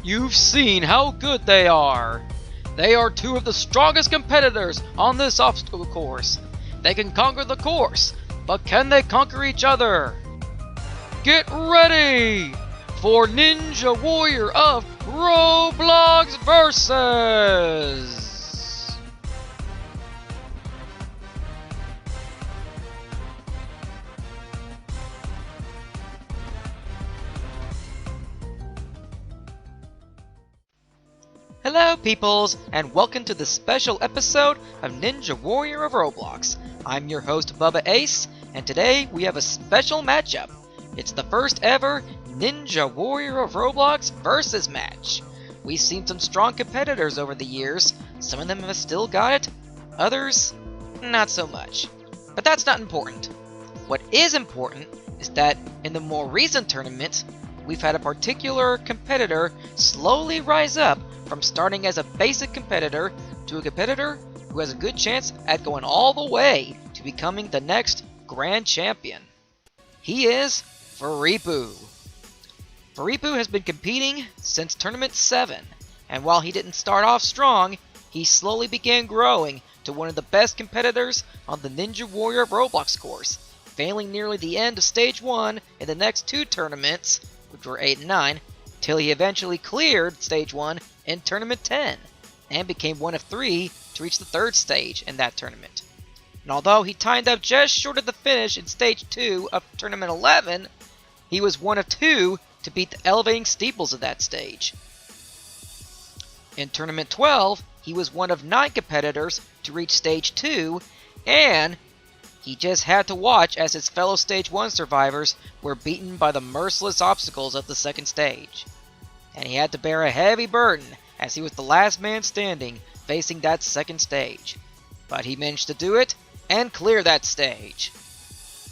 You've seen how good they are. They are two of the strongest competitors on this obstacle course. They can conquer the course, but can they conquer each other? Get ready for Ninja Warrior of Roblox versus... Hello peoples, and welcome to this special episode of Ninja Warrior of Roblox. I'm your host Bubba Ace, and today we have a special matchup. It's the first ever Ninja Warrior of Roblox versus match. We've seen some strong competitors over the years. Some of them have still got it, others not so much. But that's not important. What is important is that in the more recent tournaments, we've had a particular competitor slowly rise up from starting as a basic competitor to a competitor who has a good chance at going all the way to becoming the next grand champion. He is Firippu. Firippu has been competing since Tournament 7, and while he didn't start off strong, he slowly began growing to one of the best competitors on the Ninja Warrior of Roblox course, failing nearly the end of Stage 1 in the next two tournaments, which were 8 and 9, till he eventually cleared Stage 1 in Tournament 10, and became one of 3 to reach the third stage in that tournament. And although he timed up just short of the finish in Stage 2 of Tournament 11, he was one of 2 to beat the elevating steeples of that stage. In Tournament 12, he was one of 9 competitors to reach Stage 2, and he just had to watch as his fellow Stage 1 survivors were beaten by the merciless obstacles of the second stage. And he had to bear a heavy burden as he was the last man standing facing that second stage. But he managed to do it and clear that stage.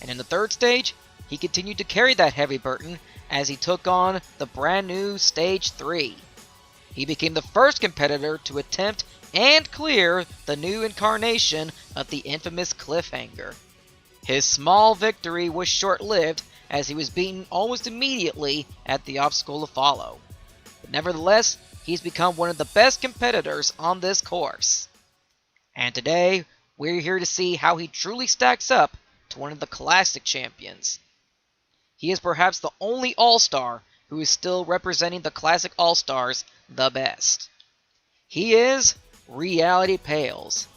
And in the third stage, he continued to carry that heavy burden as he took on the brand new Stage 3. He became the first competitor to attempt and clear the new incarnation of the infamous cliffhanger. His small victory was short-lived as he was beaten almost immediately at the obstacle to follow. But nevertheless, he's become one of the best competitors on this course. And today, we're here to see how he truly stacks up to one of the classic champions. He is perhaps the only All-Star who is still representing the classic All-Stars the best. He is RealityPalez.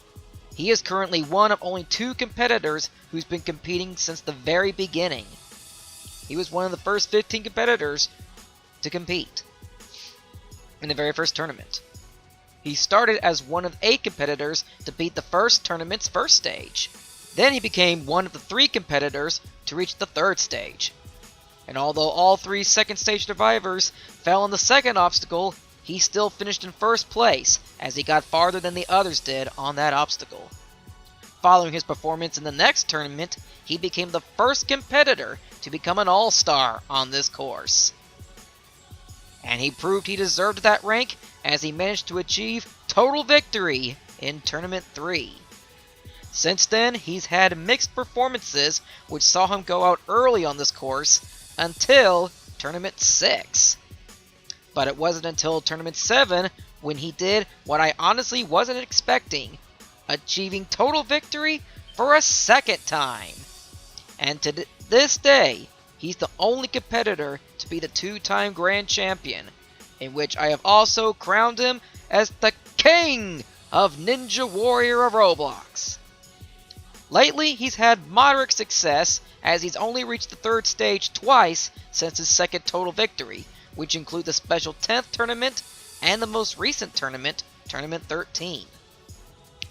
He is currently one of only 2 competitors who's been competing since the very beginning. He was one of the first 15 competitors to compete in the very first tournament. He started as one of 8 competitors to beat the first tournament's first stage. Then he became one of the 3 competitors to reach the third stage. And although all 3 second stage survivors fell on the second obstacle, he still finished in first place as he got farther than the others did on that obstacle. Following his performance in the next tournament, he became the first competitor to become an all-star on this course. And he proved he deserved that rank as he managed to achieve total victory in Tournament 3. Since then, he's had mixed performances which saw him go out early on this course until Tournament 6. But it wasn't until Tournament 7 when he did what I honestly wasn't expecting, achieving total victory for a second time. And to this day, he's the only competitor to be the 2-time grand champion, in which I have also crowned him as the King of Ninja Warrior of Roblox. Lately, he's had moderate success as he's only reached the third stage twice since his second total victory, which include the special 10th tournament and the most recent tournament, Tournament 13.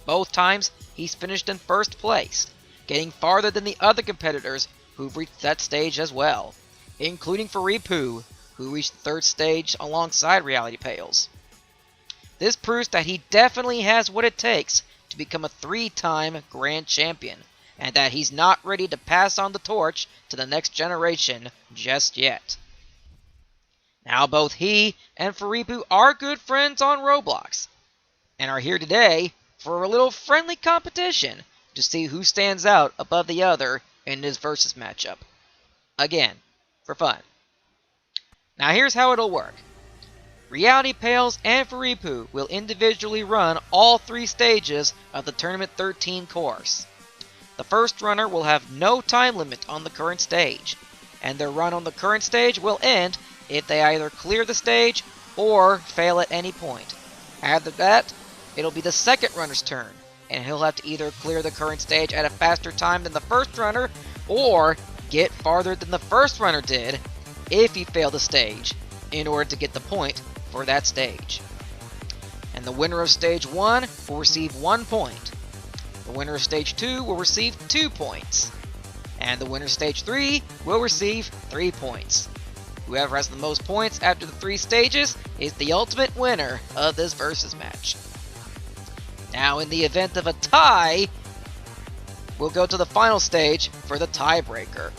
Both times, he's finished in first place, getting farther than the other competitors who've reached that stage as well, including Firippu, who reached the third stage alongside RealityPalez. This proves that he definitely has what it takes to become a 3-time grand champion, and that he's not ready to pass on the torch to the next generation just yet. Now both he and Firippu are good friends on Roblox, and are here today for a little friendly competition to see who stands out above the other in this versus matchup. Again, for fun. Now here's how it'll work. RealityPalez and Firippu will individually run all 3 stages of the Tournament 13 course. The first runner will have no time limit on the current stage, and their run on the current stage will end if they either clear the stage or fail at any point. After that, it'll be the second runner's turn, and he'll have to either clear the current stage at a faster time than the first runner, or get farther than the first runner did if he failed the stage, in order to get the point for that stage. And the winner of Stage 1 will receive 1 point. The winner of Stage 2 will receive 2 points. And the winner of Stage 3 will receive 3 points. Whoever has the most points after the 3 stages is the ultimate winner of this versus match. Now, in the event of a tie, we'll go to the final stage for the tiebreaker.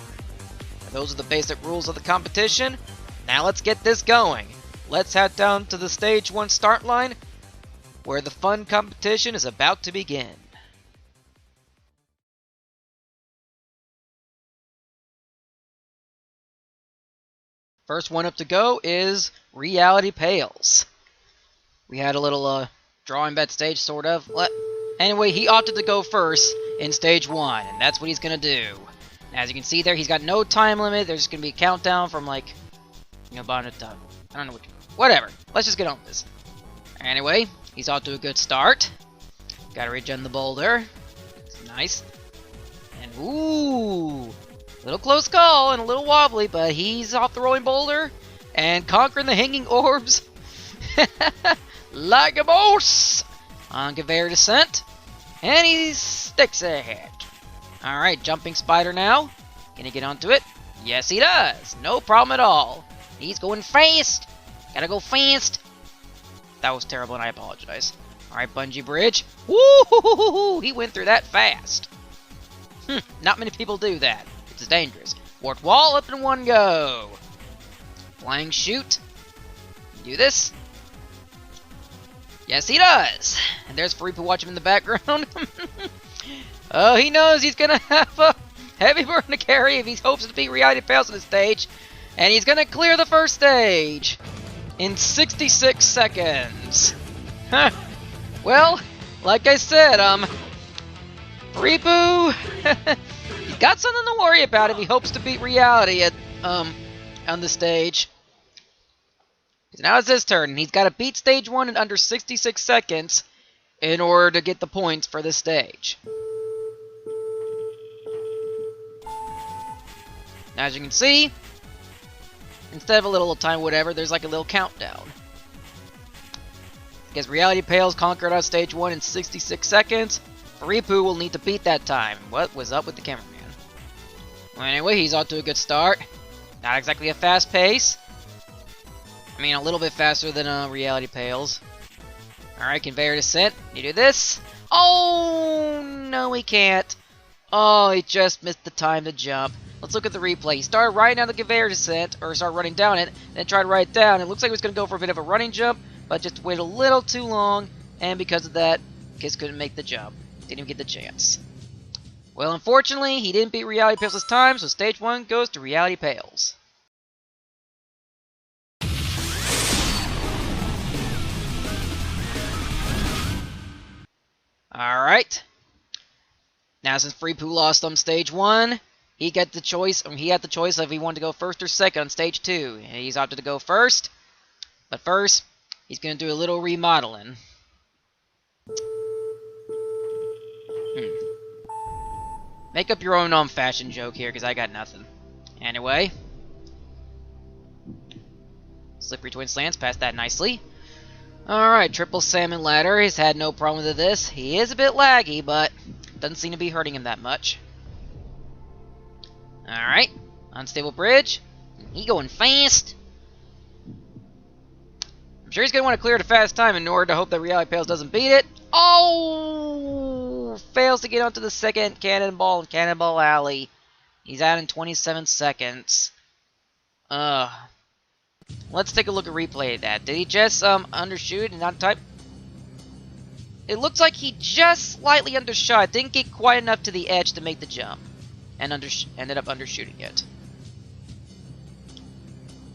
Those are the basic rules of the competition. Now let's get this going. Let's head down to the Stage 1 start line, where the fun competition is about to begin. First one up to go is RealityPalez. We had a little drawing bet stage, sort of. Anyway, he opted to go first in Stage 1, and that's what he's going to do. As you can see there, he's got no time limit. There's going to be a countdown from, like, bottom to top. I don't know what. Whatever. Let's just get on with this. Anyway, he's off to a good start. Gotta regen the boulder. Nice. And ooh, little close call and a little wobbly, but he's off the rolling boulder and conquering the hanging orbs like a boss on conveyor descent. And he sticks ahead. All right, jumping spider now. Can he get onto it? Yes, he does. No problem at all. He's going fast. Gotta go fast. That was terrible, and I apologize. Alright, bungee bridge. Woo! He went through that fast. Not many people do that. It's dangerous. Warped wall up in one go. Flying shoot. Do this. Yes, he does. And there's Firippu watching him in the background. Oh, he knows he's gonna have a heavy burden to carry if he hopes to beat RealityPalez on the stage. And he's gonna clear the first stage in 66 seconds. Well, like I said, Firippu, he's got something to worry about if he hopes to beat reality at on the stage. Now it's his turn, and he's got to beat Stage 1 in under 66 seconds in order to get the points for this stage. Now, as you can see, instead of a little time whatever, there's like a little countdown. Because RealityPalez conquered on Stage 1 in 66 seconds, Firippu will need to beat that time. What was up with the cameraman? Well, anyway, he's off to a good start. Not exactly a fast pace. I mean, a little bit faster than RealityPalez. Alright, conveyor descent. You do this. Oh, no, he can't. Oh, he just missed the time to jump. Let's look at the replay. He started riding down the conveyor descent, or started running down it, then tried to ride it down. It looks like he was going to go for a bit of a running jump, but just waited a little too long, and because of that, Kiss couldn't make the jump. Didn't even get the chance. Well, unfortunately, he didn't beat RealityPalez this time, so Stage 1 goes to RealityPalez. Alright. Now, since Firippu lost on Stage 1, he had the choice of if he wanted to go first or second on Stage 2. And he's opted to go first. But first, he's going to do a little remodeling. Make up your own fashion joke here, because I got nothing. Anyway. Slippery twin slants, passed that nicely. Alright, triple salmon ladder. He's had no problem with this. He is a bit laggy, but doesn't seem to be hurting him that much. Alright, unstable bridge. He going fast. I'm sure he's going to want to clear it a fast time in order to hope that RealityPalez doesn't beat it. Oh! Fails to get onto the second cannonball in Cannonball Alley. He's out in 27 seconds. Let's take a look at replay of that. Did he just undershoot and not type? It looks like he just slightly undershot. Didn't get quite enough to the edge to make the jump. And ended up undershooting it.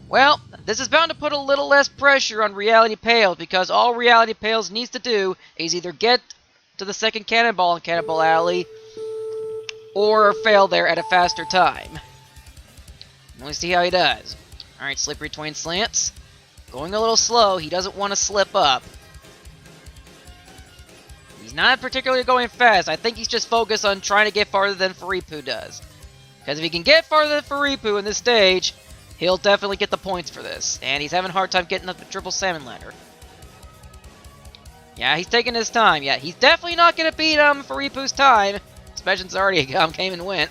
Well, this is bound to put a little less pressure on RealityPalez because all RealityPalez needs to do is either get to the second cannonball in Cannonball Alley or fail there at a faster time. Let's see how he does. Alright, Slippery Twin Slants. Going a little slow. He doesn't want to slip up. He's not particularly going fast. I think he's just focused on trying to get farther than Firippu does. Because if he can get farther than Firippu in this stage, he'll definitely get the points for this. And he's having a hard time getting up the triple salmon ladder. Yeah, he's taking his time. Yeah, he's definitely not going to beat Firippu's time. Especially since already came and went.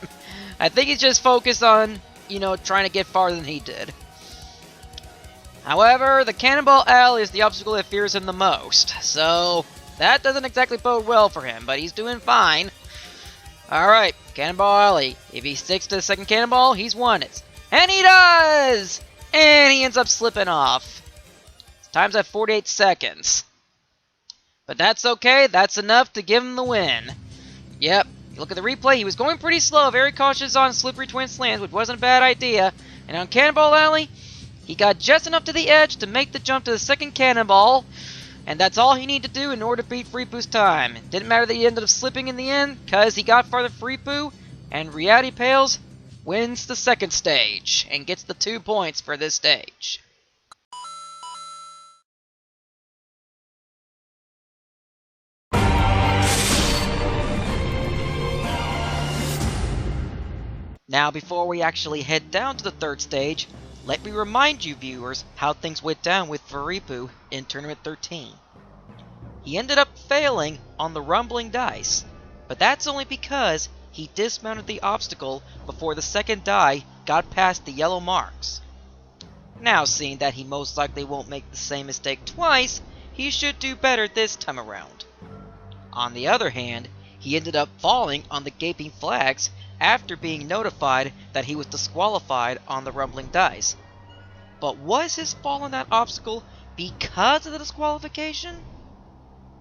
I think he's just focused on, you know, trying to get farther than he did. However, the Cannonball Alley is the obstacle that fears him the most. So, that doesn't exactly bode well for him, but he's doing fine. Alright, Cannonball Alley. If he sticks to the second cannonball, he's won it. And he does! And he ends up slipping off. His time's at 48 seconds. But that's okay, that's enough to give him the win. Yep, you look at the replay, he was going pretty slow, very cautious on Slippery Twin Slants, which wasn't a bad idea. And on Cannonball Alley, he got just enough to the edge to make the jump to the second cannonball. And that's all he needed to do in order to beat Firippu's time. It didn't matter that he ended up slipping in the end, because he got farther than Firippu, and RealityPalez wins the second stage, and gets the 2 points for this stage. Now, before we actually head down to the third stage, let me remind you viewers how things went down with Firippu in Tournament 13. He ended up failing on the rumbling dice, but that's only because he dismounted the obstacle before the second die got past the yellow marks. Now, seeing that he most likely won't make the same mistake twice, he should do better this time around. On the other hand, he ended up falling on the gaping flags after being notified that he was disqualified on the rumbling dice. But was his fall on that obstacle because of the disqualification?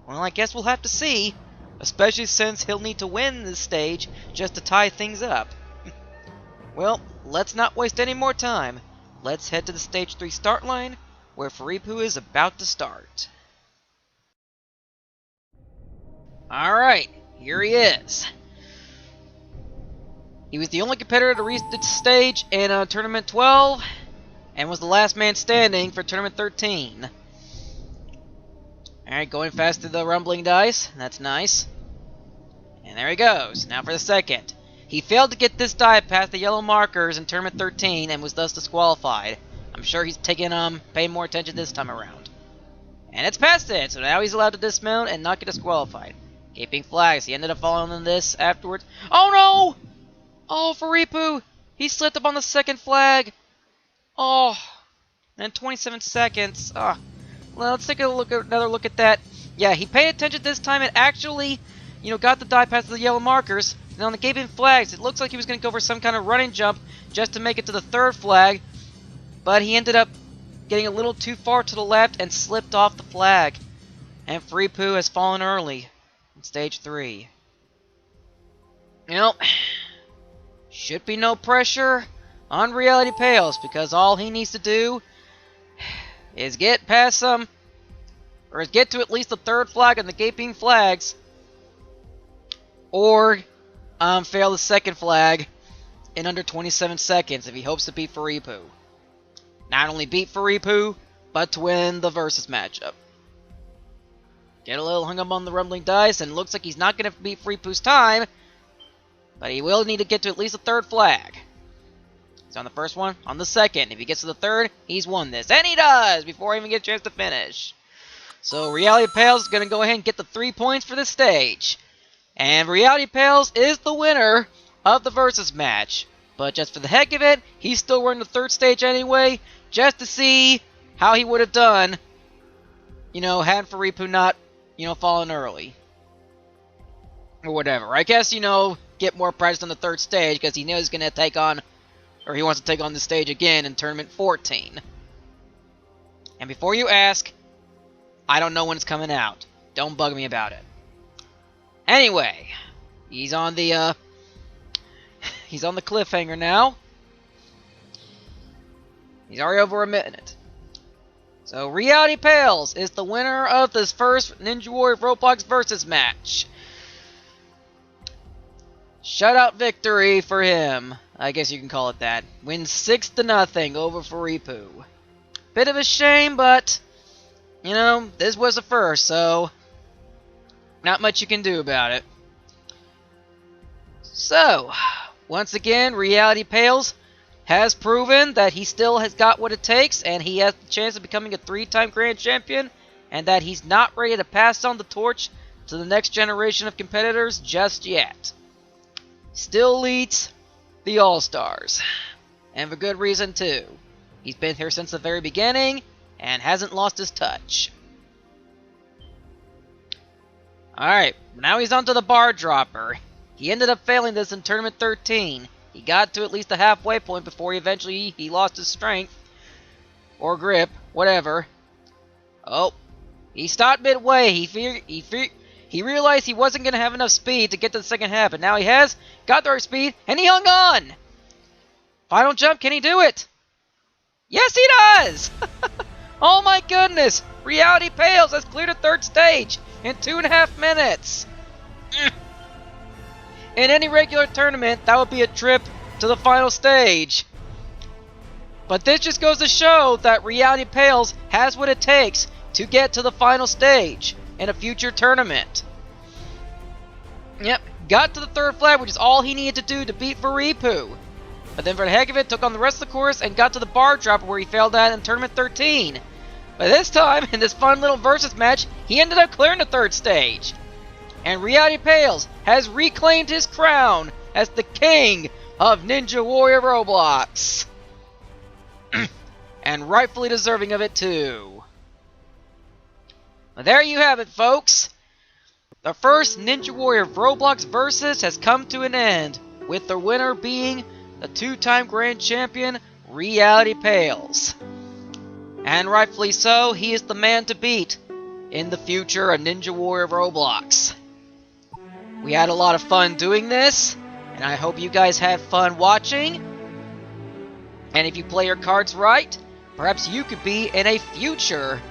Well, I guess we'll have to see, especially since he'll need to win this stage just to tie things up. Well, let's not waste any more time. Let's head to the Stage 3 start line, where Firippu is about to start. Alright, here he is. He was the only competitor to reach this stage in Tournament 12, and was the last man standing for Tournament 13. Alright, going fast through the rumbling dice. That's nice. And there he goes. Now for the second. He failed to get this die past the yellow markers in Tournament 13 and was thus disqualified. I'm sure he's paying more attention this time around. And it's past it, so now he's allowed to dismount and not get disqualified. Gaping flags. He ended up falling on this afterwards. Oh no! Oh, Firippu! He slipped up on the second flag. Oh, and 27 seconds. Oh. Well, let's take another look at that. Yeah, he paid attention this time and actually, you know, got the die past the yellow markers. And on the gaping flags, it looks like he was going to go for some kind of running jump just to make it to the third flag. But he ended up getting a little too far to the left and slipped off the flag. And Firippu has fallen early in Stage 3. You know, should be no pressure on RealityPalez because all he needs to do is get past or get to at least the third flag on the gaping flags, or fail the second flag in under 27 seconds if he hopes to beat Firippu. Not only beat Firippu, but to win the versus matchup. Get a little hung up on the rumbling dice, and it looks like he's not going to beat Firippu's time, but he will need to get to at least the third flag. He's on the first one, on the second. If he gets to the third, he's won this. And he does, before he even gets a chance to finish. So RealityPalez is going to go ahead and get the 3 points for this stage. And RealityPalez is the winner of the versus match. But just for the heck of it, he's still running the third stage anyway, just to see how he would have done, you know, had Firippu not, you know, fallen early. Or whatever. I guess, you know, get more practice on the third stage, because he knows he's going to take on, or he wants to take on the stage again in Tournament 14. And before you ask, I don't know when it's coming out. Don't bug me about it. Anyway, he's on the cliffhanger now. He's already over a minute. So RealityPalez is the winner of this first Ninja Warrior of Roblox versus match. Shutout victory for him. I guess you can call it that. Wins 6-0 over Firippu. Bit of a shame, but you know, this was the first, so not much you can do about it. So, once again, RealityPalez has proven that he still has got what it takes, and he has the chance of becoming a 3-time Grand Champion, and that he's not ready to pass on the torch to the next generation of competitors just yet. Still leads the All-Stars, and for good reason too. He's been here since the very beginning, and hasn't lost his touch. Alright, now he's on to the bar dropper. He ended up failing this in Tournament 13. He got to at least the halfway point before he lost his strength. Or grip, whatever. Oh, he stopped midway. He realized he wasn't going to have enough speed to get to the second half, but now he has got the right speed, and he hung on! Final jump, can he do it? Yes, he does! Oh my goodness! RealityPalez has cleared the third stage in 2.5 minutes! In any regular tournament, that would be a trip to the final stage. But this just goes to show that RealityPalez has what it takes to get to the final stage in a future tournament. Yep, got to the third flag, which is all he needed to do to beat Firippu. But then for the heck of it, took on the rest of the course and got to the bar dropper where he failed at in Tournament 13. But this time, in this fun little versus match, he ended up clearing the third stage. And RealityPalez has reclaimed his crown as the king of Ninja Warrior of Roblox. And rightfully deserving of it too. Well, there you have it, folks. The first Ninja Warrior of Roblox versus has come to an end, with the winner being the 2-time Grand Champion, RealityPalez. And rightfully so, he is the man to beat in the future of Ninja Warrior of Roblox. We had a lot of fun doing this, and I hope you guys had fun watching. And if you play your cards right, perhaps you could be in a future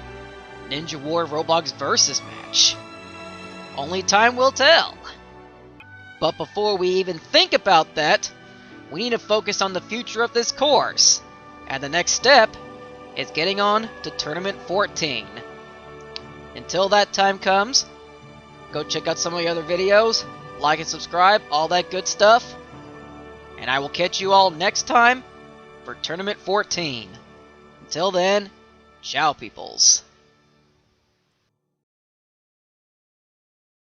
Ninja Warrior of Roblox versus match. Only time will tell. But before we even think about that, we need to focus on the future of this course. And the next step is getting on to Tournament 14. Until that time comes, go check out some of the other videos, like and subscribe, all that good stuff. And I will catch you all next time for Tournament 14. Until then, ciao peoples.